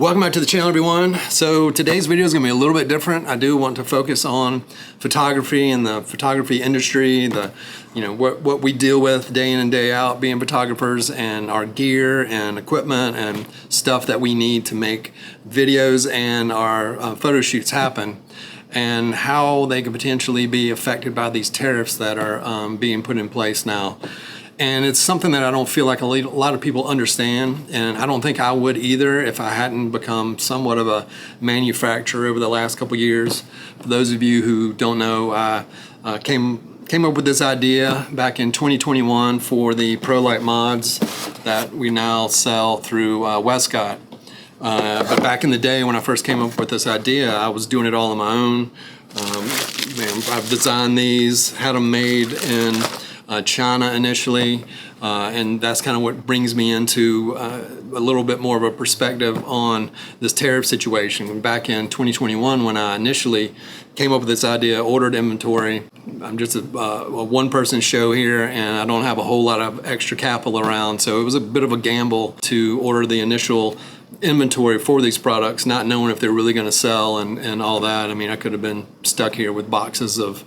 Welcome back to the channel, everyone. So today's video is going to be a little bit different. I do want to focus on photography and the photography industry, what we deal with day in and day out being photographers, and our gear and equipment and stuff that we need to make videos and our photo shoots happen, and how they could potentially be affected by these tariffs that are being put in place now. And it's something that I don't feel like a lot of people understand, and I don't think I would either if I hadn't become somewhat of a manufacturer over the last couple years. For those of you who don't know, I came up with this idea back in 2021 for the Pro Light mods that we now sell through Westcott. But back in the day when I first came up with this idea, I was doing it all on my own. I've designed these, had them made in China initially, and that's kind of what brings me into a little bit more of a perspective on this tariff situation. Back in 2021, when I initially came up with this idea, ordered inventory. I'm just a one-person show here, and I don't have a whole lot of extra capital around, so it was a bit of a gamble to order the initial inventory for these products, not knowing if they're really going to sell and all that. I mean, I could have been stuck here with boxes of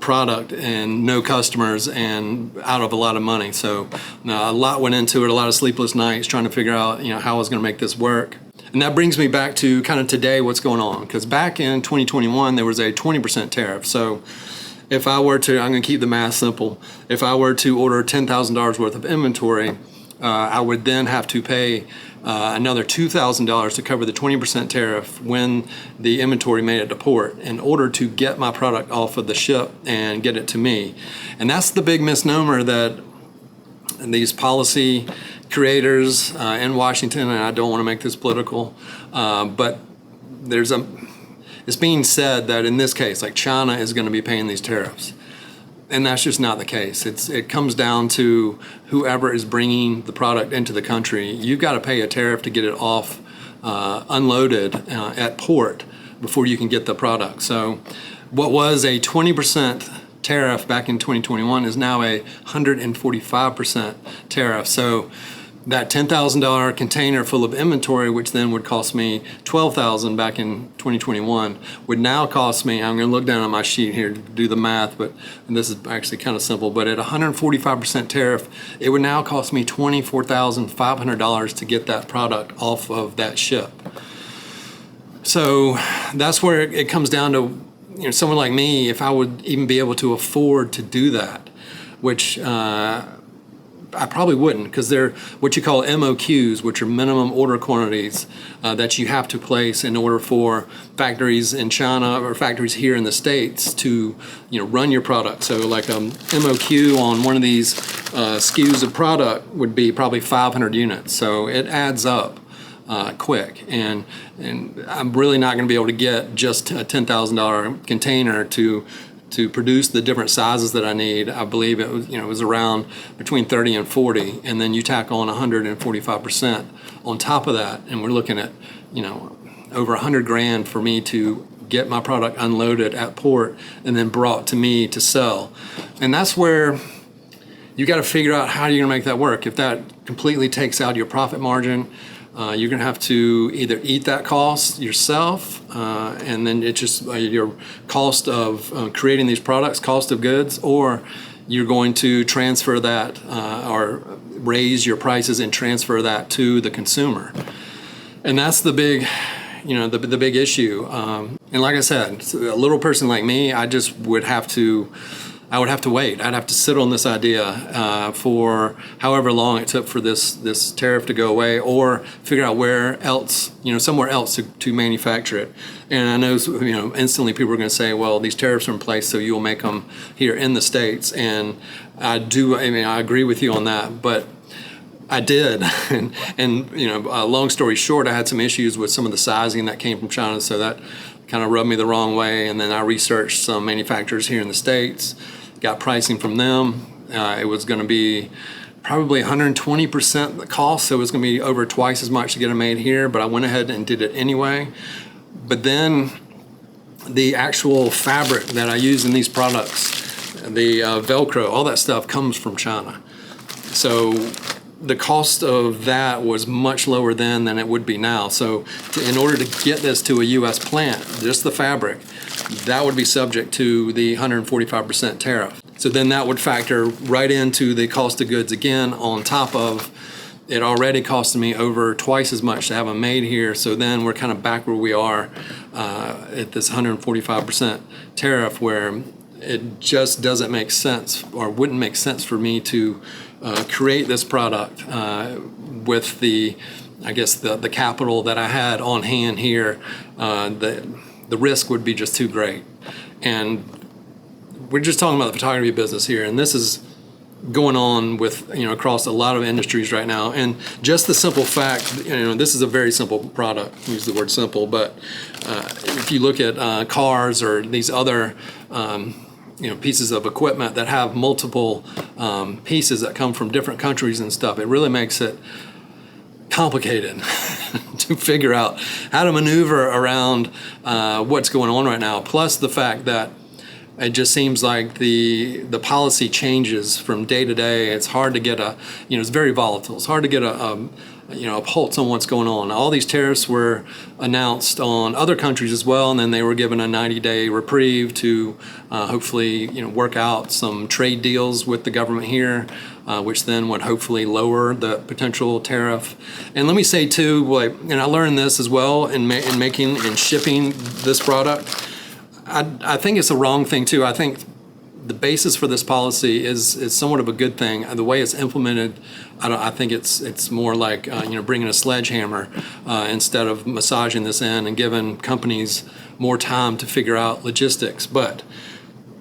product and no customers and out of a lot of money. So a lot went into it, a lot of sleepless nights trying to figure out how I was going to make this work. And that brings me back to kind of today, what's going on, because back in 2021 there was a 20% tariff. So if I were to, I'm going to keep the math simple, if I were to order $10,000 worth of inventory, I would then have to pay another $2,000 to cover the 20% tariff when the inventory made it to port in order to get my product off of the ship and get it to me. And that's the big misnomer that these policy creators in Washington, and I don't want to make this political, but it's being said that in this case, like, China is going to be paying these tariffs. And that's just not the case. It comes down to whoever is bringing the product into the country. You've got to pay a tariff to get it off, unloaded at port before you can get the product. So what was a 20% tariff back in 2021 is now a 145% tariff. So that $10,000 container full of inventory, which then would cost me $12,000 back in 2021, would now cost me, I'm going to look down on my sheet here to do the math, and this is actually kind of simple, but at 145% tariff, it would now cost me $24,500 to get that product off of that ship. So that's where it comes down to, someone like me, if I would even be able to afford to do that, which I probably wouldn't, because they're what you call MOQs, which are minimum order quantities that you have to place in order for factories in China or factories here in the States to run your product. So like MOQ on one of these SKUs of product would be probably 500 units. So it adds up quick, and I'm really not going to be able to get just a $10,000 container to produce the different sizes that I need. I believe it was around between 30 and 40, and then you tack on 145% on top of that, and we're looking at over 100 grand for me to get my product unloaded at port and then brought to me to sell. And that's where you got to figure out how you're gonna make that work. If that completely takes out your profit margin, you're gonna have to either eat that cost yourself, and then it's just your cost of creating these products, cost of goods, or you're going to transfer that or raise your prices and transfer that to the consumer. And that's the big, the big issue. And like I said, a little person like me, I just would have to wait. I'd have to sit on this idea for however long it took for this tariff to go away, or figure out where else, somewhere else to manufacture it. And I know, instantly people are going to say, well, these tariffs are in place, so you'll make them here in the States. And I agree with you on that, but I did. and long story short, I had some issues with some of the sizing that came from China, so that kind of rubbed me the wrong way. And then I researched some manufacturers here in the States, got pricing from them. It was going to be probably 120% the cost, so it was going to be over twice as much to get them made here, but I went ahead and did it anyway. But then the actual fabric that I use in these products, the Velcro, all that stuff comes from China. So the cost of that was much lower then than it would be now. So in order to get this to a US plant, just the fabric, that would be subject to the 145% tariff. So then that would factor right into the cost of goods again, on top of it already costing me over twice as much to have them made here. So then we're kind of back where we are at this 145% tariff, where it just doesn't make sense, or wouldn't make sense for me to create this product with the, I guess, the capital that I had on hand here. The risk would be just too great. And we're just talking about the photography business here, and this is going on with, across a lot of industries right now. And just the simple fact, this is a very simple product, use the word simple, but if you look at cars or these other pieces of equipment that have multiple pieces that come from different countries and stuff, it really makes it complicated to figure out how to maneuver around what's going on right now. Plus the fact that it just seems like the policy changes from day to day. It's hard to get it's very volatile. It's hard to get a pulse on what's going on. All these tariffs were announced on other countries as well, and then they were given a 90-day reprieve to hopefully work out some trade deals with the government here, which then would hopefully lower the potential tariff. And let me say too, and I learned this as well in making and shipping this product. I think it's a wrong thing too. I think the basis for this policy is somewhat of a good thing. The way it's implemented, I think it's more like bringing a sledgehammer instead of massaging this in and giving companies more time to figure out logistics. But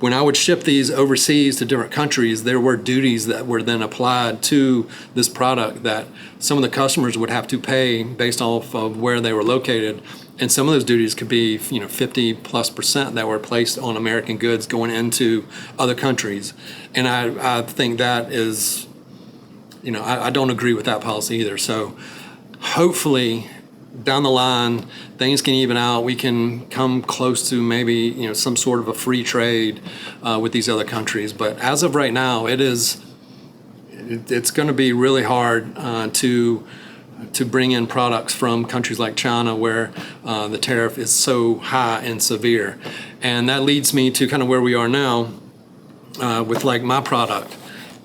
when I would ship these overseas to different countries, there were duties that were then applied to this product that some of the customers would have to pay based off of where they were located. And some of those duties could be 50+% that were placed on American goods going into other countries. And I think that is, I don't agree with that policy either. So hopefully down the line, things can even out. We can come close to maybe some sort of a free trade with these other countries. But as of right now, it's going to be really hard to bring in products from countries like China, where the tariff is so high and severe. And that leads me to kind of where we are now with my product.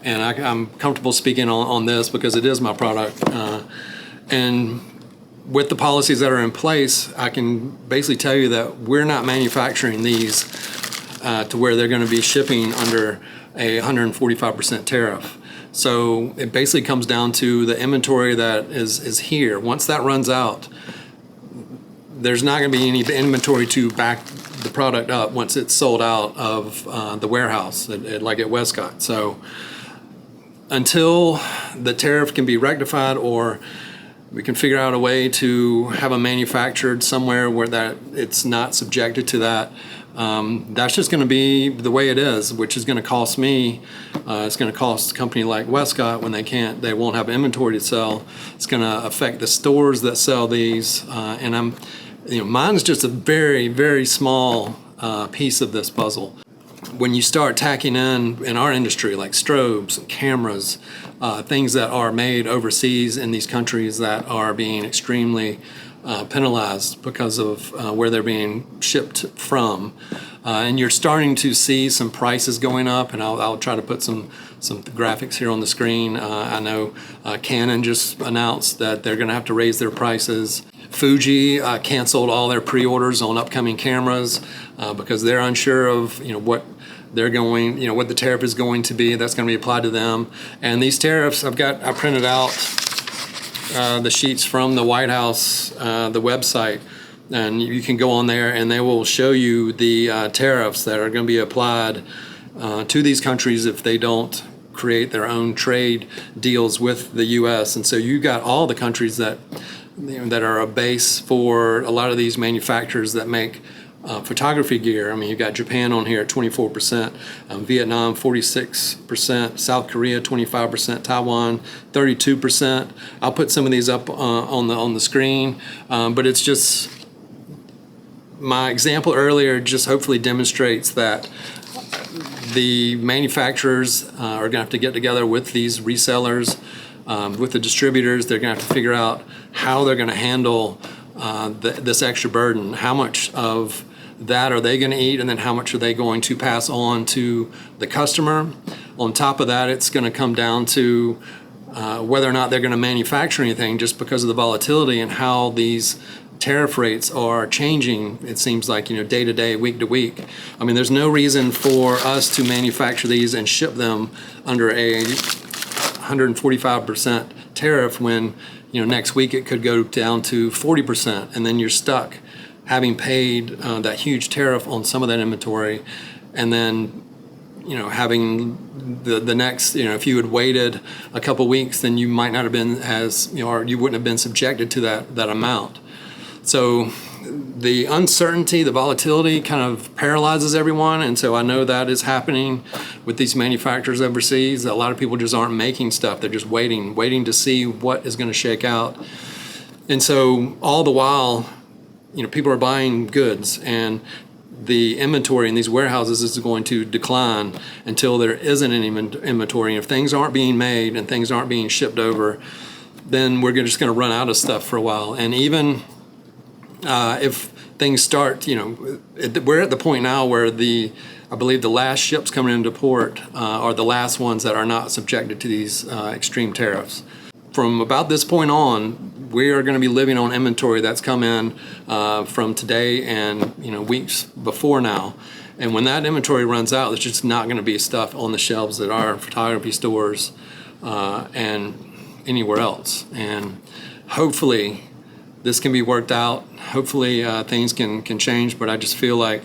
And I'm comfortable speaking on this because it is my product. And with the policies that are in place, I can basically tell you that we're not manufacturing these to where they're going to be shipping under a 145% tariff. So it basically comes down to the inventory that is here. Once that runs out, there's not going to be any inventory to back the product up once it's sold out of the warehouse, like at Westcott. So until the tariff can be rectified, or we can figure out a way to have them manufactured somewhere where that it's not subjected to that, that's just going to be the way it is, which is going to cost me. It's going to cost a company like Westcott when they won't have inventory to sell. It's going to affect the stores that sell these, and mine's just a very, very small piece of this puzzle. When you start tacking in our industry, like strobes and cameras, things that are made overseas in these countries that are being extremely penalized because of where they're being shipped from, and you're starting to see some prices going up, and I'll try to put some graphics here on the screen. I know Canon just announced that they're going to have to raise their prices. Fuji canceled all their pre-orders on upcoming cameras because they're unsure of what they're going, what the tariff is going to be that's going to be applied to them. And these tariffs, I printed out the sheets from the White House, the website, and you can go on there and they will show you the tariffs that are going to be applied to these countries if they don't create their own trade deals with the U.S. And so you got all the countries that are a base for a lot of these manufacturers that make photography gear. I mean, you've got Japan on here at 24%, Vietnam 46%, South Korea 25%, Taiwan 32%. I'll put some of these up on the screen, but it's just my example earlier just hopefully demonstrates that the manufacturers are going to have to get together with these resellers With the distributors, they're going to have to figure out how they're going to handle this extra burden. How much of that are they going to eat, and then how much are they going to pass on to the customer? On top of that, it's going to come down to whether or not they're going to manufacture anything, just because of the volatility and how these tariff rates are changing. It seems like, day to day, week to week. I mean, there's no reason for us to manufacture these and ship them under a 145% tariff when, next week it could go down to 40%, and then you're stuck having paid that huge tariff on some of that inventory, and then having the next, if you had waited a couple weeks, then you might not have been as, or you wouldn't have been subjected to that amount. So the uncertainty, the volatility kind of paralyzes everyone, and so I know that is happening with these manufacturers overseas. A lot of people just aren't making stuff. They're just waiting to see what is going to shake out. And so all the while, people are buying goods, and the inventory in these warehouses is going to decline until there isn't any inventory. And if things aren't being made and things aren't being shipped over, then we're just going to run out of stuff for a while. And even if things start, we're at the point now where I believe the last ships coming into port are the last ones that are not subjected to these extreme tariffs. From about this point on, we are going to be living on inventory that's come in from today and weeks before now. And when that inventory runs out, there's just not going to be stuff on the shelves at our photography stores and anywhere else. And hopefully this can be worked out. Hopefully things can change, but I just feel like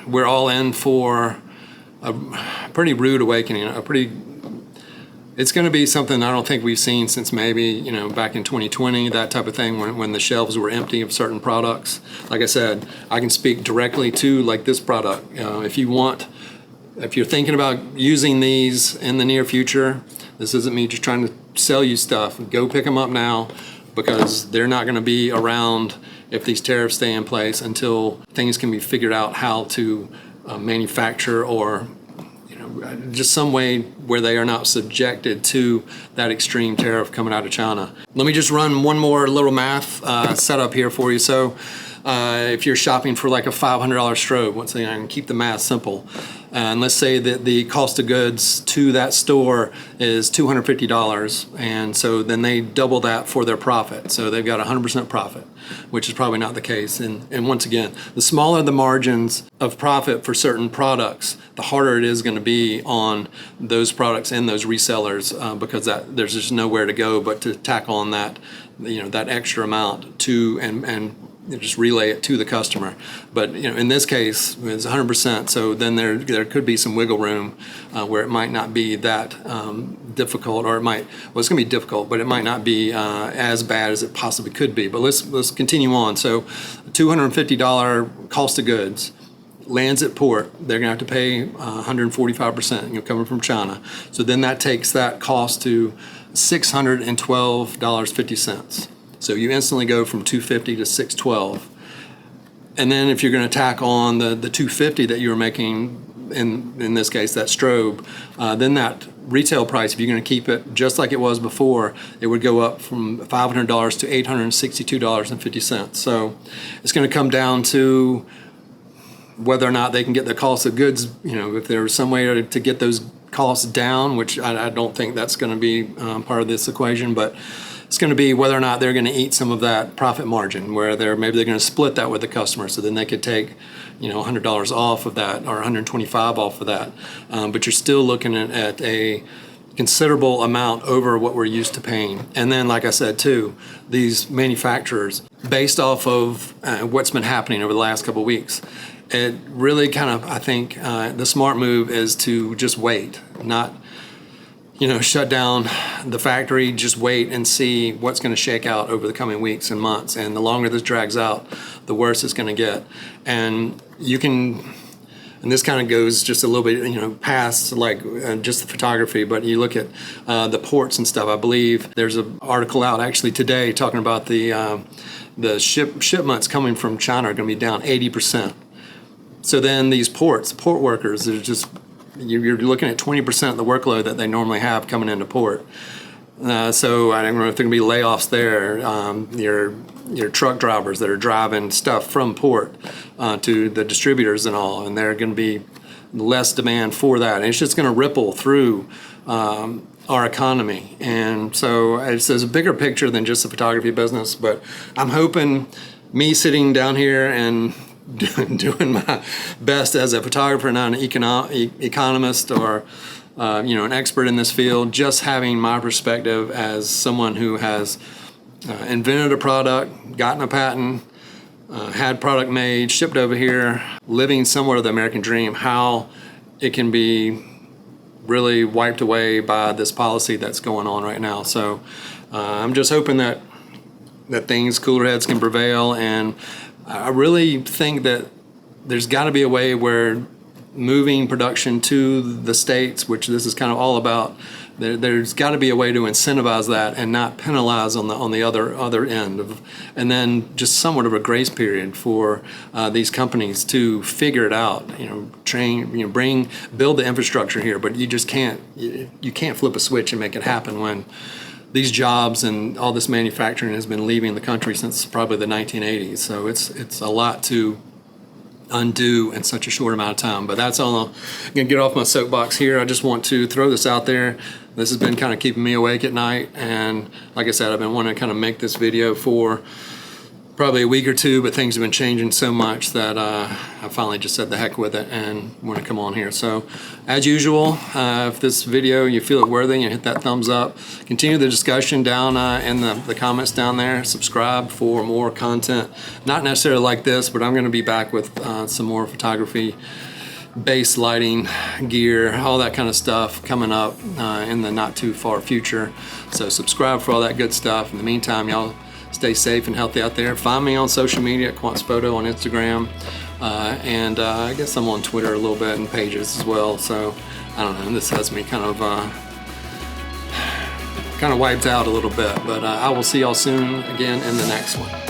we're all in for a pretty rude awakening, it's going to be something I don't think we've seen since maybe, back in 2020, that type of thing, when the shelves were empty of certain products. Like I said, I can speak directly to like this product. If you're thinking about using these in the near future, this isn't me just trying to sell you stuff. Go pick them up now, because they're not going to be around if these tariffs stay in place until things can be figured out how to manufacture, or just some way where they are not subjected to that extreme tariff coming out of China. Let me just run one more little math setup here for you. So if you're shopping for like a $500 strobe, once again, I can keep the math simple. And let's say that the cost of goods to that store is $250, and so then they double that for their profit. So they've got 100% profit, which is probably not the case. And once again, the smaller the margins of profit for certain products, the harder it is going to be on those products and those resellers, because there's just nowhere to go but to tack on that, that extra amount to and just relay it to the customer. But in this case, it's 100%. So then there could be some wiggle room where it might not be that difficult, or it's going to be difficult, but it might not be as bad as it possibly could be. But let's continue on. So $250 cost of goods lands at port. They're going to have to pay 145%, coming from China. So then that takes that cost to $612.50. So you instantly go from $250 to $612. And then if you're going to tack on the $250 that you were making, in this case, that strobe, then that retail price, if you're going to keep it just like it was before, it would go up from $500 to $862.50. So it's going to come down to whether or not they can get the cost of goods, if there's some way to get those costs down, which I don't think that's going to be part of this equation, but it's going to be whether or not they're going to eat some of that profit margin, where maybe they're going to split that with the customer, so then they could take $100 off of that, or $125 off of that. But you're still looking at a considerable amount over what we're used to paying. And then, like I said too, these manufacturers, based off of what's been happening over the last couple of weeks, it really kind of, I think the smart move is to just wait, not shut down the factory, just wait and see what's going to shake out over the coming weeks and months. And the longer this drags out, the worse it's going to get. And and this kind of goes just a little bit, past like just the photography, but you look at the ports and stuff. I believe there's an article out actually today talking about the shipments coming from China are going to be down 80%. So then these port workers, they're just you're looking at 20% of the workload that they normally have coming into port. So I don't know if there can be layoffs there. Your truck drivers that are driving stuff from port to the distributors and all, and they're going to be less demand for that. And it's just going to ripple through our economy. And so it's a bigger picture than just the photography business, but I'm hoping me sitting down here and doing my best as a photographer, not an economist or an expert in this field, just having my perspective as someone who has invented a product, gotten a patent, had product made, shipped over here, living somewhat of the American dream, how it can be really wiped away by this policy that's going on right now. So I'm just hoping that things, cooler heads can prevail, and I really think that there's got to be a way where moving production to the States, which this is kind of all about, there's got to be a way to incentivize that and not penalize on the other end of, and then just somewhat of a grace period for these companies to figure it out. Train, build the infrastructure here, but you just can't flip a switch and make it happen when these jobs and all this manufacturing has been leaving the country since probably the 1980s. So it's a lot to undo in such a short amount of time. But that's all. I'm gonna get off my soapbox here. I just want to throw this out there. This has been kind of keeping me awake at night, and like I said, I've been wanting to kind of make this video for probably a week or two, but things have been changing so much that I finally just said the heck with it and want to come on here. So as usual, if this video you feel it worthy, you hit that thumbs up. Continue the discussion down in the comments down there. Subscribe for more content, not necessarily like this, but I'm going to be back with some more photography, base lighting gear, all that kind of stuff coming up in the not too far future. So subscribe for all that good stuff. In the meantime, y'all stay safe and healthy out there. Find me on social media at quantzphoto on Instagram, and I guess I'm on Twitter a little bit and pages as well. So I don't know, this has me kind of wiped out a little bit, but I will see y'all soon again in the next one.